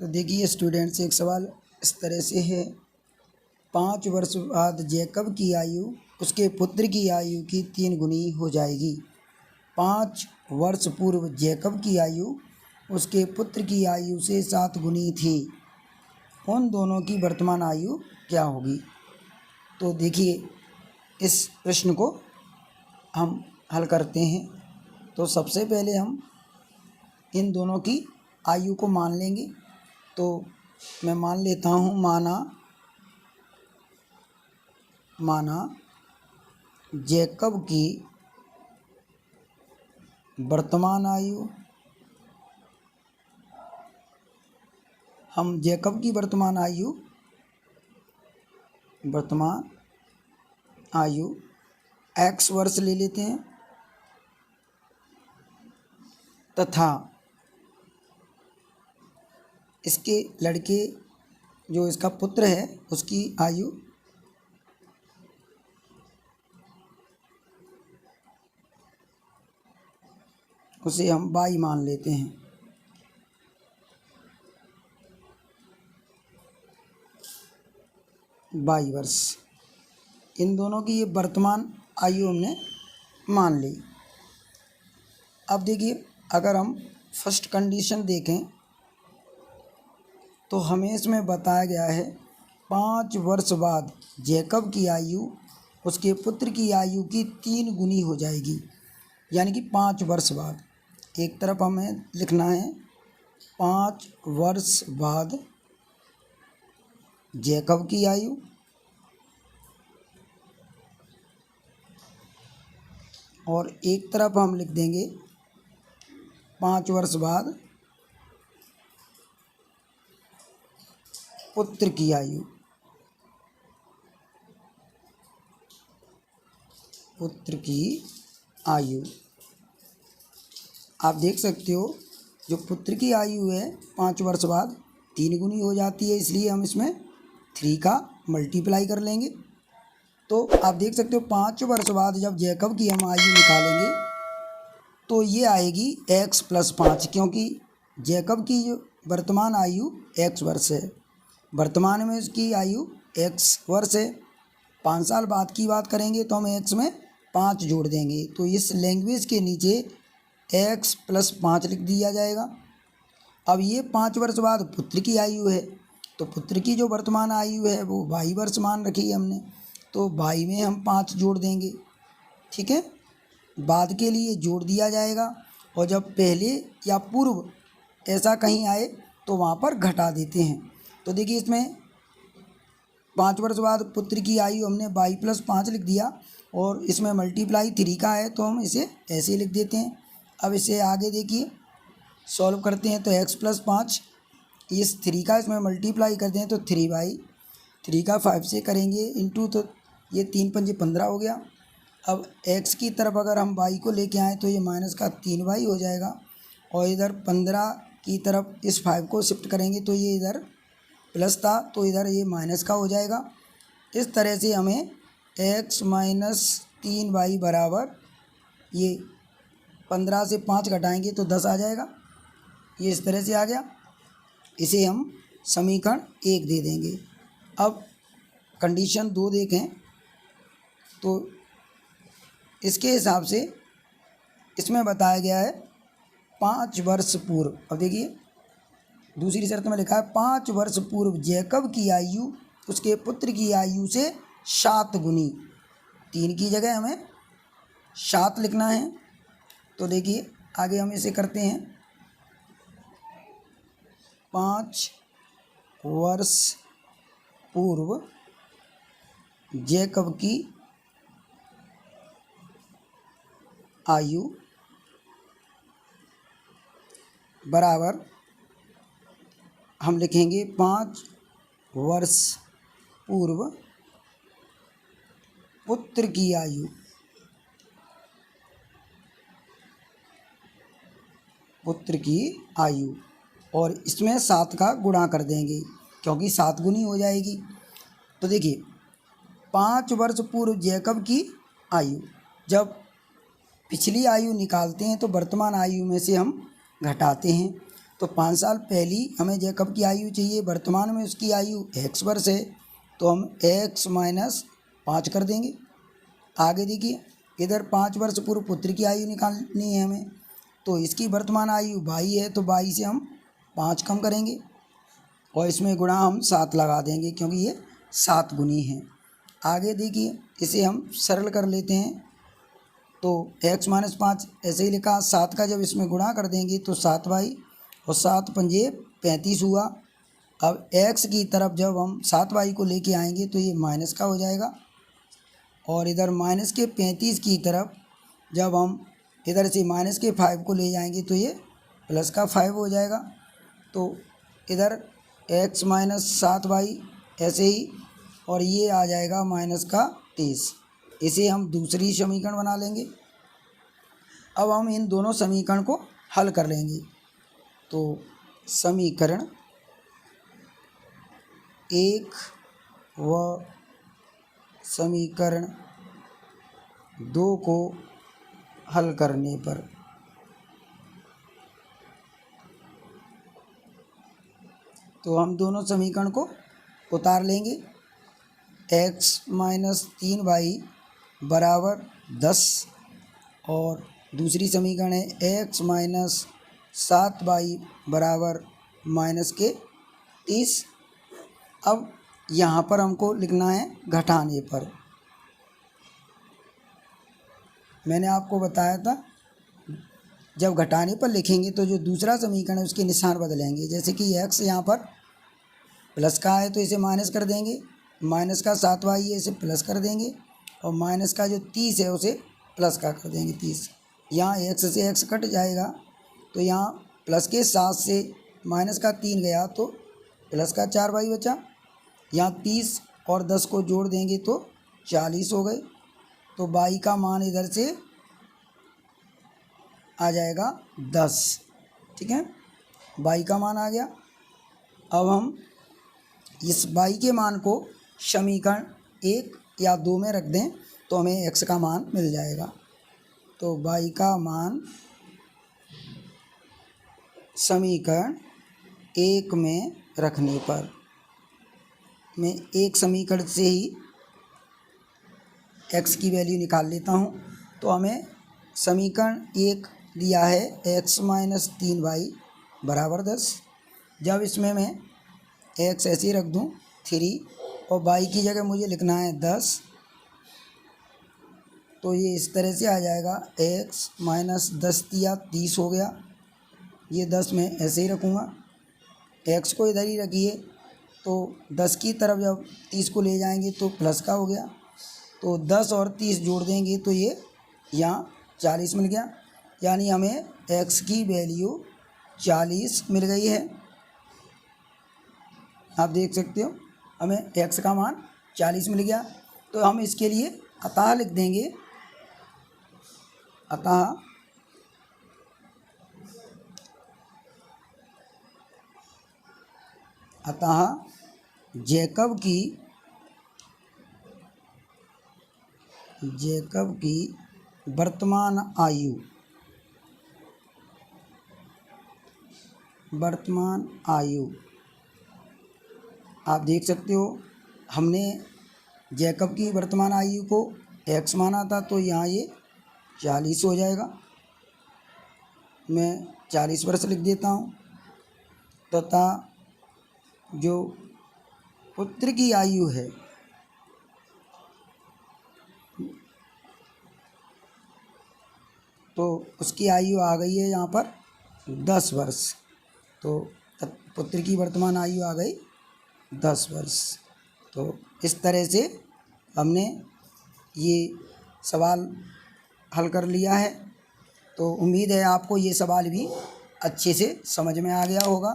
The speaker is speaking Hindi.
तो देखिए स्टूडेंट्स, एक सवाल इस तरह से है। 5 वर्ष बाद जैकब की आयु उसके पुत्र की आयु की 3 गुनी हो जाएगी। 5 वर्ष पूर्व जैकब की आयु उसके पुत्र की आयु से 7 गुनी थी। उन दोनों की वर्तमान आयु क्या होगी? तो देखिए इस प्रश्न को हम हल करते हैं। तो सबसे पहले हम इन दोनों की आयु को मान लेंगे। तो मैं मान लेता हूँ, माना जैकब की वर्तमान आयु, हम जैकब की वर्तमान आयु x वर्ष ले लेते हैं तथा इसके लड़के जो इसका पुत्र है उसकी आयु उसे हम y मान लेते हैं। y वर्ष, इन दोनों की ये वर्तमान आयु हमने मान ली। अब देखिए, अगर हम फर्स्ट कंडीशन देखें तो हमें इसमें बताया गया है 5 वर्ष बाद जैकब की आयु उसके पुत्र की आयु की 3 गुनी हो जाएगी। यानी कि 5 वर्ष बाद, एक तरफ हमें लिखना है 5 वर्ष बाद जैकब की आयु और एक तरफ हम लिख देंगे 5 वर्ष बाद पुत्र की आयु। आप देख सकते हो जो पुत्र की आयु है 5 वर्ष बाद 3 गुनी हो जाती है, इसलिए हम इसमें 3 का मल्टीप्लाई कर लेंगे। तो आप देख सकते हो 5 वर्ष बाद जब जैकब की हम आयु निकालेंगे तो ये आएगी x + 5, क्योंकि जैकब की जो वर्तमान आयु x वर्ष है, वर्तमान में उसकी आयु x वर्ष है। 5 साल बाद की बात करेंगे तो हम x में 5 जोड़ देंगे, तो इस लैंग्वेज के नीचे x + 5 लिख दिया जाएगा। अब ये 5 वर्ष बाद पुत्र की आयु है, तो पुत्र की जो वर्तमान आयु है वो y वर्ष मान रखी है हमने, तो y में हम 5 जोड़ देंगे। ठीक है, बाद के लिए जोड़ दिया जाएगा और जब पहले या पूर्व ऐसा कहीं आए तो वहाँ पर घटा देते हैं। तो देखिए इसमें 5 वर्ष बाद पुत्र की आयु हमने y + 5 लिख दिया और इसमें मल्टीप्लाई 3 का है तो हम इसे ऐसे ही लिख देते हैं। अब इसे आगे देखिए सॉल्व करते हैं तो x + 5, इस 3 का इसमें मल्टीप्लाई करते हैं तो 3y, 3 का 5 से करेंगे इंटू, तो ये 3 × 5 = 15 हो गया। अब x की तरफ अगर हम y को लेके आएँ तो ये माइनस का 3y हो जाएगा और इधर 15 की तरफ इस 5 को शिफ्ट करेंगे तो ये इधर प्लस था तो इधर ये माइनस का हो जाएगा। इस तरह से हमें x - 3y बराबर, ये 15 से 5 घटाएंगे तो 10 आ जाएगा। ये इस तरह से आ गया, इसे हम समीकरण 1 दे देंगे। अब कंडीशन 2 देखें तो इसके हिसाब से इसमें बताया गया है 5 वर्ष पूर्व। अब देखिए दूसरी शर्त में लिखा है 5 वर्ष पूर्व जैकब की आयु उसके पुत्र की आयु से 7 गुनी, 3 की जगह हमें 7 लिखना है। तो देखिए आगे हम इसे करते हैं, 5 वर्ष पूर्व जैकब की आयु बराबर हम लिखेंगे 5 वर्ष पूर्व पुत्र की आयु, और इसमें 7 का गुणा कर देंगे क्योंकि 7 गुनी हो जाएगी। तो देखिए 5 वर्ष पूर्व जैकब की आयु, जब पिछली आयु निकालते हैं तो वर्तमान आयु में से हम घटाते हैं। तो 5 साल पहली हमें जैकब की आयु चाहिए, वर्तमान में उसकी आयु x वर्ष है, तो हम x माइनस 5 कर देंगे। आगे देखिए, इधर 5 वर्ष पूर्व पुत्र की आयु निकालनी है हमें, तो इसकी वर्तमान आयु 22 है, तो 22 से हम 5 कम करेंगे और इसमें गुणा हम 7 लगा देंगे क्योंकि ये 7 गुनी है। आगे देखिए, इसे हम सरल कर लेते हैं, तो x माइनस 5 ऐसे ही लिखा, 7 का जब इसमें गुणा कर देंगे तो 7y और 7 पंजे 35 हुआ। अब x की तरफ जब हम 7y को लेके आएंगे तो ये माइनस का हो जाएगा, और इधर माइनस के 35 की तरफ जब हम इधर से माइनस के 5 को ले जाएंगे तो ये प्लस का 5 हो जाएगा। तो इधर x माइनस 7y ऐसे ही, और ये आ जाएगा माइनस का 30। इसे हम दूसरी समीकरण बना लेंगे। अब हम इन दोनों समीकरण को हल कर लेंगे। तो समीकरण 1 व समीकरण 2 को हल करने पर तो हम दोनों समीकरण को उतार लेंगे। x माइनस 3y बराबर 10 और दूसरी समीकरण है x माइनस 7y बराबर माइनस के 30। अब यहाँ पर हमको लिखना है घटाने पर। मैंने आपको बताया था जब घटाने पर लिखेंगे तो जो दूसरा समीकरण है उसके निशान बदलेंगे। जैसे कि x यहाँ पर प्लस का है तो इसे माइनस कर देंगे, माइनस का 7y है इसे प्लस कर देंगे, और माइनस का जो 30 है उसे प्लस का कर देंगे 30। यहाँ x से x कट जाएगा तो यहाँ प्लस के 7 से माइनस का 3 गया तो प्लस का 4y बचा। यहाँ 30 और 10 को जोड़ देंगे तो 40 हो गए। तो y का मान इधर से आ जाएगा 10। ठीक है, y का मान आ गया। अब हम इस y के मान को समीकरण 1 या 2 में रख दें तो हमें x का मान मिल जाएगा। तो y का मान समीकरण 1 में रखने पर, मैं एक समीकरण से ही x की वैल्यू निकाल लेता हूँ। तो हमें समीकरण 1 दिया है x माइनस 3y बराबर 10। जब इसमें मैं x ऐसे ही रख दूँ 3 और y की जगह मुझे लिखना है 10, तो ये इस तरह से आ जाएगा x माइनस 10 दिया 30 हो गया। ये 10 मैं ऐसे ही रखूँगा, x को इधर ही रखिए। तो 10 की तरफ जब 30 को ले जाएंगे तो प्लस का हो गया, तो 10 और 30 जोड़ देंगे तो ये यहाँ 40 मिल गया। यानी हमें x की वैल्यू 40 मिल गई है। आप देख सकते हो हमें x का मान 40 मिल गया। तो हम इसके लिए अतः लिख देंगे, अतः जैकब की वर्तमान आयु आप देख सकते हो, हमने जैकब की वर्तमान आयु को x माना था तो यहाँ ये 40 हो जाएगा। मैं 40 वर्ष लिख देता हूँ। तथा जो पुत्र की आयु है तो उसकी आयु आ गई है यहाँ पर 10 वर्ष। तो पुत्र की वर्तमान आयु आ गई 10 वर्ष। तो इस तरह से हमने ये सवाल हल कर लिया है। तो उम्मीद है आपको ये सवाल भी अच्छे से समझ में आ गया होगा।